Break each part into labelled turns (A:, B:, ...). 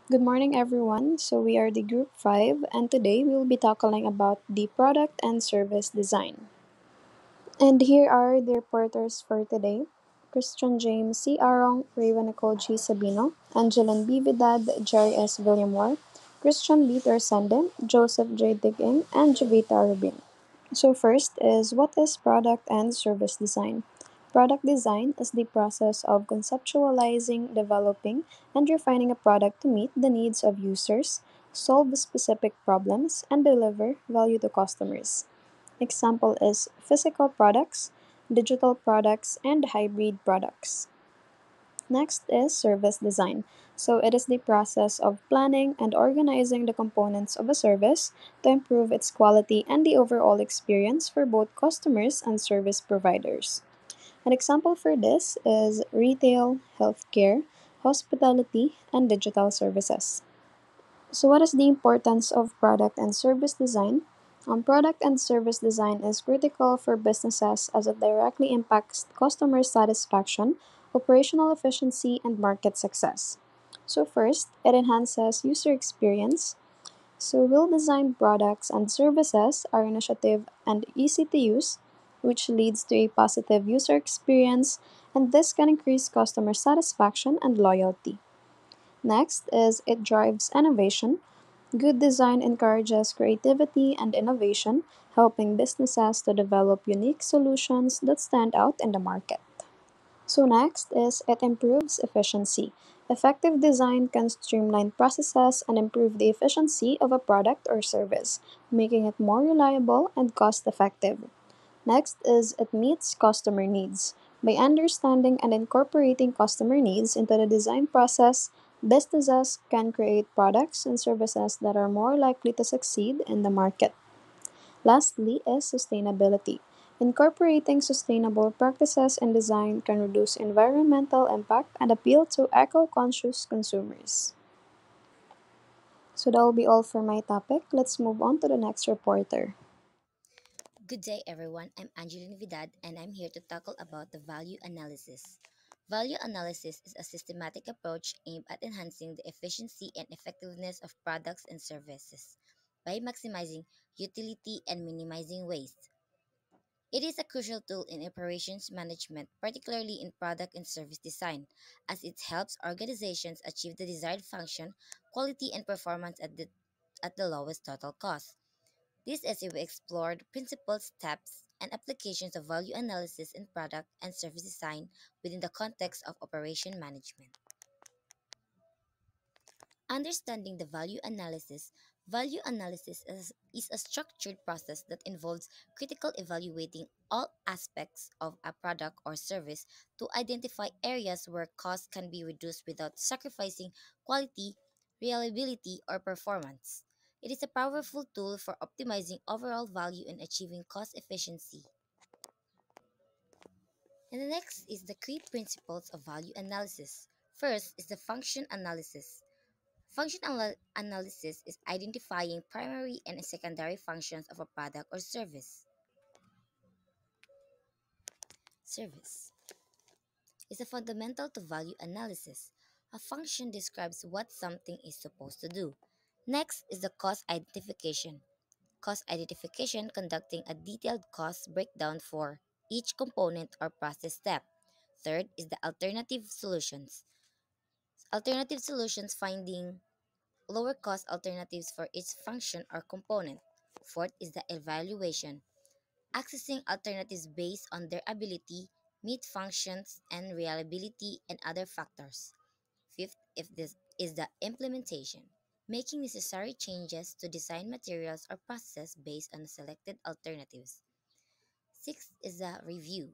A: Good morning, everyone. So, we are the Group 5, and today we will be tackling about the product and service design. And here are the reporters for today: Christian James C. Arong, Raven Nicole G. Sabino, Angeline B. Vidad, Jerry S. Villamor, Christian B. Tersende, Joseph J. Digging, and Javita Rubin. So, first is what is product and service design? Product design is the process of conceptualizing, developing, and refining a product to meet the needs of users, solve specific problems, and deliver value to customers. Example is physical products, digital products, and hybrid products. Next is service design. So it is the process of planning and organizing the components of a service to improve its quality and the overall experience for both customers and service providers. An example for this is retail, healthcare, hospitality, and digital services. So, what is the importance of product and service design? Product and service design is critical for businesses as it directly impacts customer satisfaction, operational efficiency, and market success. So, first, it enhances user experience. So, well designed products and services are initiative and easy to use, which leads to a positive user experience, and this can increase customer satisfaction and loyalty. Next is it drives innovation. Good design encourages creativity and innovation, helping businesses to develop unique solutions that stand out in the market. So, next is it improves efficiency. Effective design can streamline processes and improve the efficiency of a product or service, making it more reliable and cost effective. Next is it meets customer needs. By understanding and incorporating customer needs into the design process, businesses can create products and services that are more likely to succeed in the market. Lastly is sustainability. Incorporating sustainable practices in design can reduce environmental impact and appeal to eco-conscious consumers. So that will be all for my topic. Let's move on to the next reporter.
B: Good day, everyone. I'm Angeline Vidad, and I'm here to tackle about the value analysis. Value analysis is a systematic approach aimed at enhancing the efficiency and effectiveness of products and services by maximizing utility and minimizing waste. It is a crucial tool in operations management, particularly in product and service design, as it helps organizations achieve the desired function, quality, and performance at the lowest total cost. This essay will explore the principles, steps, and applications of value analysis in product and service design within the context of operation management. Understanding the value analysis is a structured process that involves critical evaluating all aspects of a product or service to identify areas where costs can be reduced without sacrificing quality, reliability, or performance. It is a powerful tool for optimizing overall value and achieving cost efficiency. And the next is the key principles of value analysis. First is the function analysis. Functional analysis is identifying primary and secondary functions of a product or service is a fundamental to value analysis. A function describes what something is supposed to do. Next is the cost identification. Cost identification conducting a detailed cost breakdown for each component or process step. Third is the alternative solutions. Alternative solutions finding lower cost alternatives for each function or component. Fourth is the evaluation, accessing alternatives based on their ability, meet functions, and reliability and other factors. Fifth, if this is the implementation, making necessary changes to design materials or processes based on selected alternatives. Sixth is the review.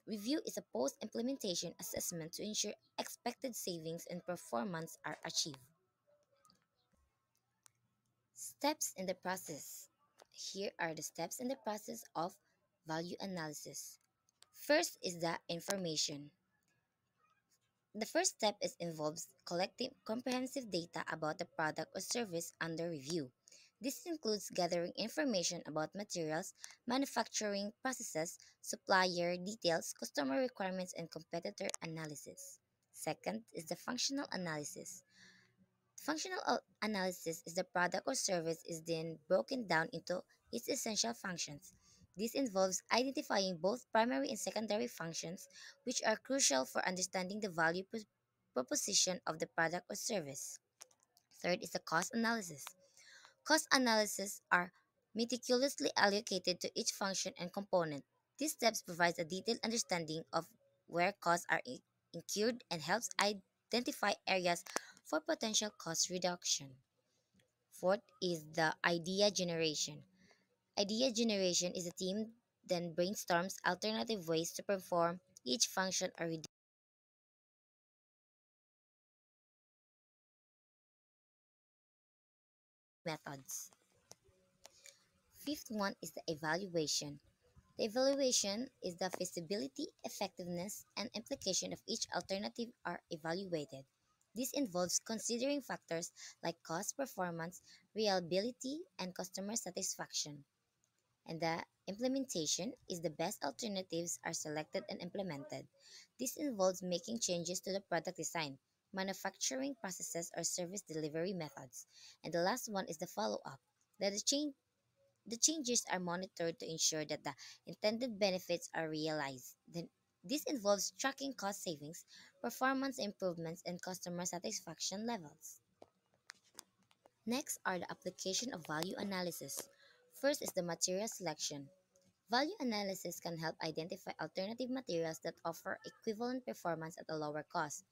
B: Review is a post implementation assessment to ensure expected savings and performance are achieved. Steps in the process. Here are the steps in the process of value analysis. First is the information. The first step is involves collecting comprehensive data about the product or service under review. This includes gathering information about materials, manufacturing processes, supplier details, customer requirements, and competitor analysis. Second is the functional analysis. Analysis is the product or service is then broken down into its essential functions. This involves identifying both primary and secondary functions, which are crucial for understanding the proposition of the product or service. Third is the cost analysis. Cost analysis are meticulously allocated to each function and component. These steps provides a detailed understanding of where costs are incurred and helps identify areas for potential cost reduction. Fourth is the idea generation. Idea generation is a team then brainstorms alternative ways to perform each function or reduce methods. Fifth one is the evaluation. The evaluation is the feasibility, effectiveness, and implication of each alternative are evaluated. This involves considering factors like cost, performance, reliability, and customer satisfaction. And the implementation is the best alternatives are selected and implemented. This involves making changes to the product design, manufacturing processes, or service delivery methods. And the last one is the follow up. That the changes are monitored to ensure that the intended benefits are realized. Then, this involves tracking cost savings, performance improvements, and customer satisfaction levels. Next are the application of value analysis. First is the material selection. Value analysis can help identify alternative materials that offer equivalent performance at a lower cost.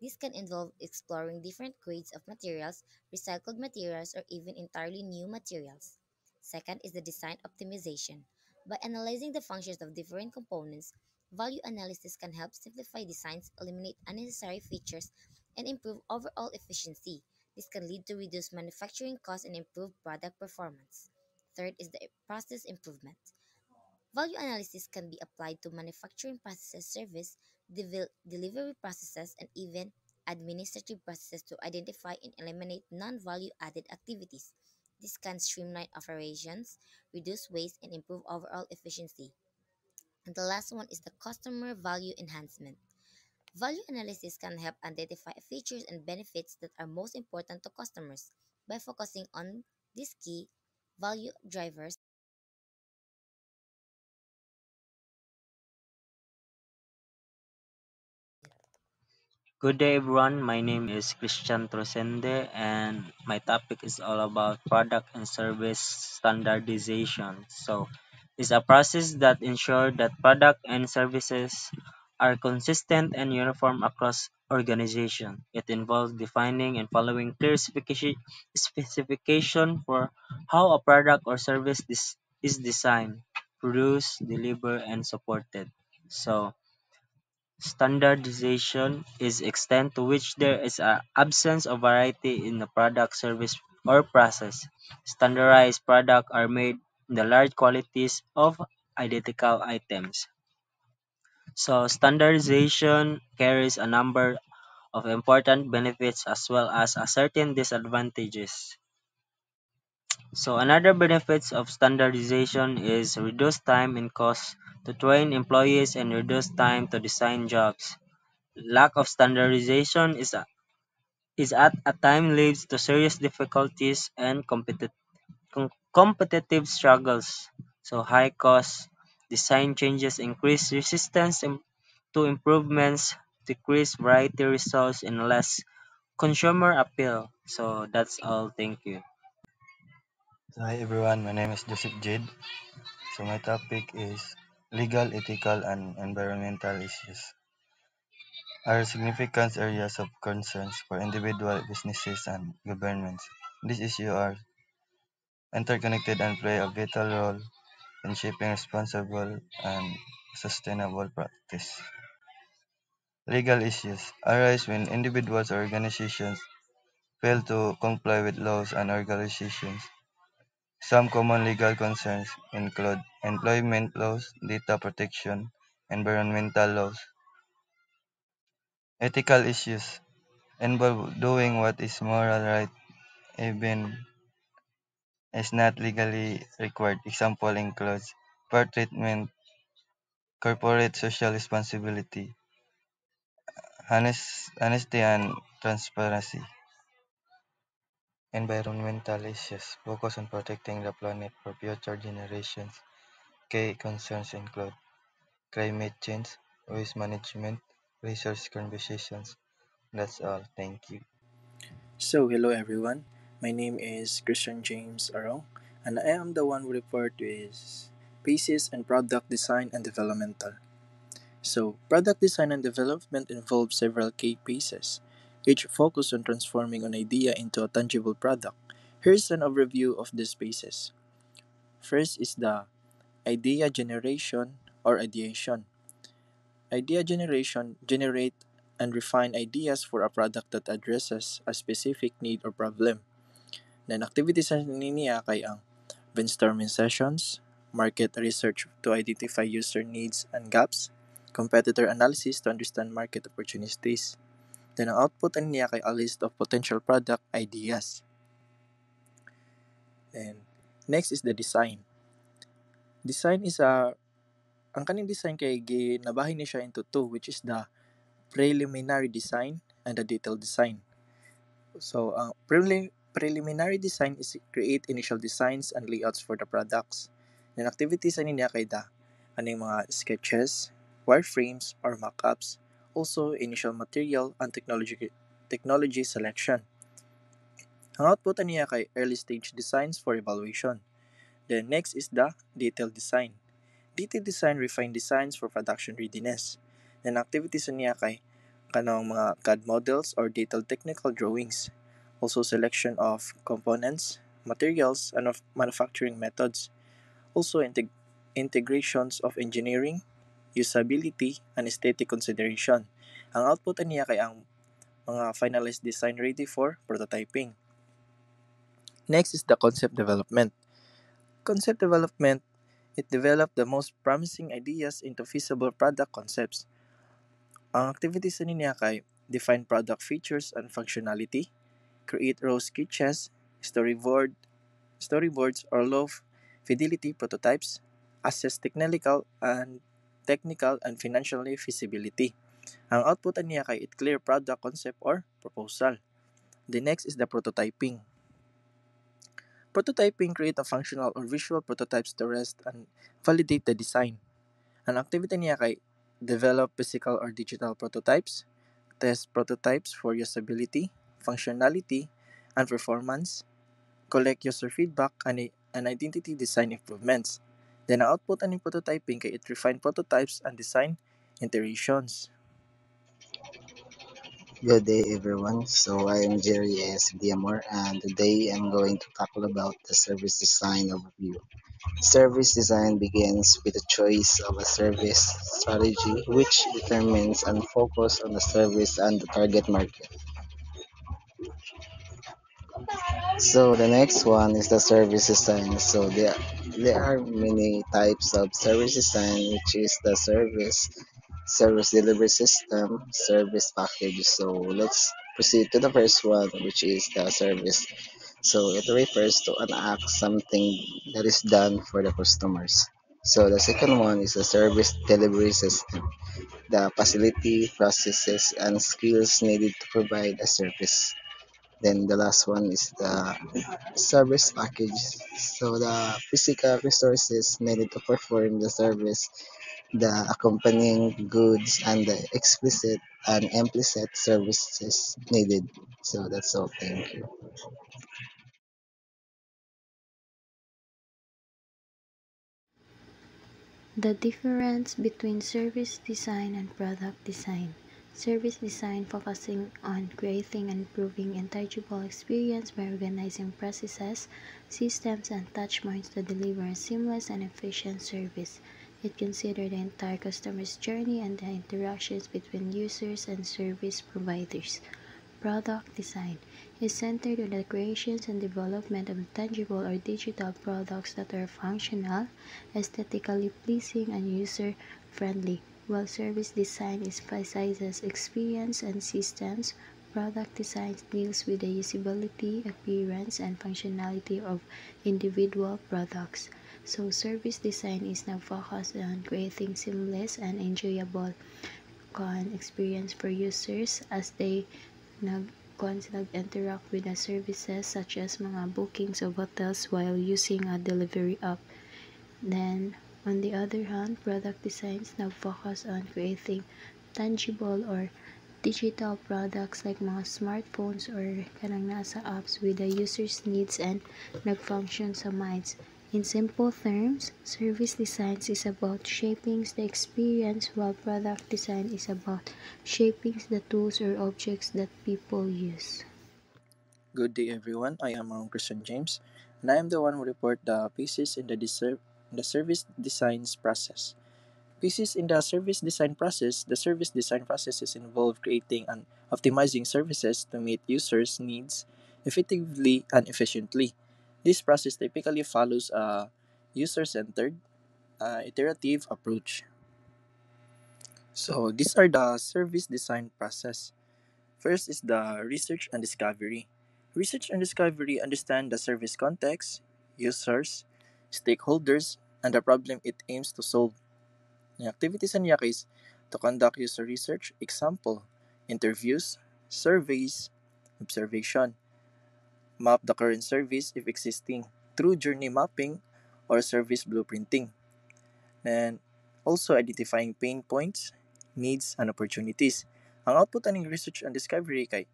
B: This can involve exploring different grades of materials, recycled materials, or even entirely new materials. Second is the design optimization. By analyzing the functions of different components, value analysis can help simplify designs, eliminate unnecessary features, and improve overall efficiency. This can lead to reduced manufacturing costs and improved product performance. Third is the process improvement. Value analysis can be applied to manufacturing processes, service, delivery processes, and even administrative processes to identify and eliminate non value added activities. This can streamline operations, reduce waste, and improve overall efficiency. And the last one is the customer value enhancement. Value analysis can help identify features and benefits that are most important to customers. By focusing on these key value drivers,
C: Good day, everyone. My name is Christian Trosende, and my topic is all about product and service standardization. It's a process that ensures that product and services are consistent and uniform across organization. It involves defining and following clear specification for how a product or service is designed, produced, delivered, and supported. So, Standardization is extent to which there is an absence of variety in the product, service, or process. Standardized products are made in the large quantities of identical items. So standardization carries a number of important benefits as well as a certain disadvantages. So another benefits of standardization is reduced time and cost to train employees and reduced time to design jobs. Lack of standardization is at a time leads to serious difficulties and competitive struggles. So high costs, design changes increase resistance to improvements, decrease variety results, and less consumer appeal. So that's all. Thank you.
D: Hi everyone, my name is Joseph Jade. So my topic is legal, ethical, and environmental issues are significant areas of concerns for individual businesses and governments. These issues are interconnected and play a vital role in shaping responsible and sustainable practice. Legal issues arise when individuals or organizations fail to comply with laws and regulations. Some common legal concerns include employment laws, data protection, environmental laws. Ethical issues involve doing what is moral right even is not legally required. Example includes fair treatment, corporate social responsibility, honesty and transparency. Environmentalists focus on protecting the planet for future generations. Key concerns include climate change, waste management, resource conservation. That's all. Thank you.
E: So, hello everyone. My name is Christian James Arong, and I am the one who referred to as Basis and Product Design and Developmental. So, product design and development involves several key pieces, each focused on transforming an idea into a tangible product. Here's an overview of these pieces. First is the idea generation or ideation. Idea generation generate and refine ideas for a product that addresses a specific need or problem. Then activities na niya kay ang brainstorming sessions, market research to identify user needs and gaps, competitor analysis to understand market opportunities. Then ang output niya kay a list of potential product ideas. And next is the design. Design is ang kaning design kay ginabahin ni siya into two, which is the preliminary design and the detailed design. So, ang preliminary design is create initial designs and layouts for the products. Then activities ani niya kay da aning mga sketches, wireframes or mockups, also initial material and technology selection. Ang output ani niya kay early stage designs for evaluation. Then next is the detailed design. Detailed design refine designs for production readiness. Then activities niya kay kanang mga CAD models or detailed technical drawings. Also selection of components, materials, and of manufacturing methods. Also integrations of engineering, usability, and aesthetic consideration. Ang output niya kay ang mga finalized design ready for prototyping. Next is the concept development. Concept development, it developed the most promising ideas into feasible product concepts. Ang activities niya kay define product features and functionality, create raw sketches, storyboards or low fidelity prototypes, assess technical and financially feasibility. Ang output niya kay it clear product concept or proposal. The next is the prototyping. Prototyping create a functional or visual prototypes to rest and validate the design. Ang activity niya kay develop physical or digital prototypes, test prototypes for usability, functionality, and performance, collect user feedback and identity design improvements. Then ang output aning prototyping kay it refine prototypes and design iterations.
F: Good day, everyone. So I am Jerry S. Diamor, and today I'm going to tackle about the service design overview. Service design begins with the choice of a service strategy, which determines and focus on the service and the target market. So the next one is the service design. So there are many types of service design, which is the service delivery system, service package. So let's proceed to the first one, which is the service. So it refers to an act, something that is done for the customers. So the second one is the service delivery system, the facility, processes, and skills needed to provide a service. Then the last one is the service package. So the physical resources needed to perform the service, the accompanying goods, and the explicit and implicit services needed. So that's all. Thank you.
G: The difference between service design and product design. Service design focusing on creating and improving intangible experience by organizing processes, systems, and touchpoints to deliver a seamless and efficient service. It considers the entire customer's journey and the interactions between users and service providers. Product design is centered on the creation and development of tangible or digital products that are functional, aesthetically pleasing, and user-friendly. While service design emphasizes experience and systems, product design deals with the usability, appearance, and functionality of individual products. So service design is now focused on creating seamless and enjoyable experience for users as they kung sila interact with the services such as mga bookings of hotels while using a delivery app. Then, on the other hand, product designs nag-focus on creating tangible or digital products like mga smartphones or kanang nasa apps with the user's needs and nag-function sa minds. In simple terms, service designs is about shaping the experience while product design is about shaping the tools or objects that people use.
E: Good day, everyone. I am Christian James, and I am the one who report the pieces in the service designs process. Pieces in the service design process. The service design process is involved creating and optimizing services to meet users' needs effectively and efficiently. This process typically follows a user-centered, iterative approach. So these are the service design process. First is the research and discovery. Research and discovery understand the service context, users, stakeholders, and the problem it aims to solve. The activities sa niya is to conduct user research, example, interviews, surveys, observation, map the current service if existing through journey mapping or service blueprinting, and also identifying pain points, needs, and opportunities. Ang output aning research and discovery kay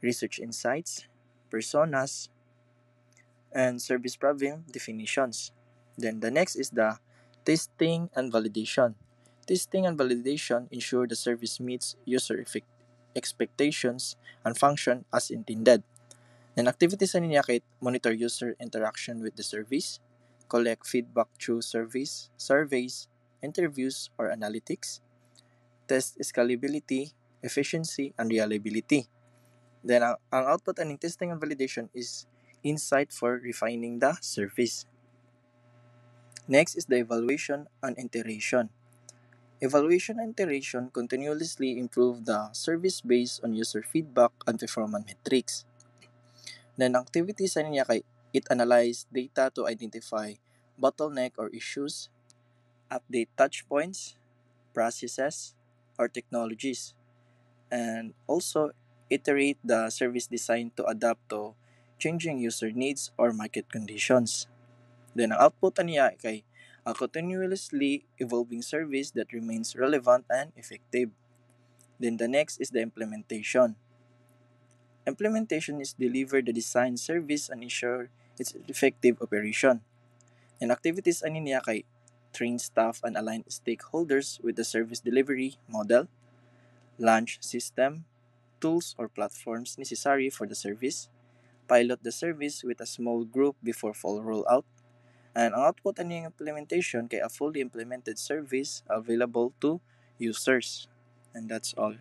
E: research insights, personas, and service problem definitions. Then the next is the testing and validation. Testing and validation ensure the service meets expectations and function as intended. Then activities sa niya kay monitor user interaction with the service, collect feedback through surveys, interviews, or analytics, test scalability, efficiency, and reliability. Then ang output aning testing and validation is insight for refining the service. Next is the evaluation and iteration. Evaluation and iteration continuously improve the service based on user feedback and performance metrics. Then activities sa niya kay it analyze data to identify bottleneck or issues, update touch points, processes, or technologies, and also iterate the service design to adapt to changing user needs or market conditions. Then ang output niya kay a continuously evolving service that remains relevant and effective. Then the next is the implementation. Implementation is deliver the design service and ensure its effective operation. And activities ani niya kay train staff and align stakeholders with the service delivery model, launch system, tools or platforms necessary for the service, pilot the service with a small group before full rollout, and ang output ani implementation kay a fully implemented service available to users. And that's all.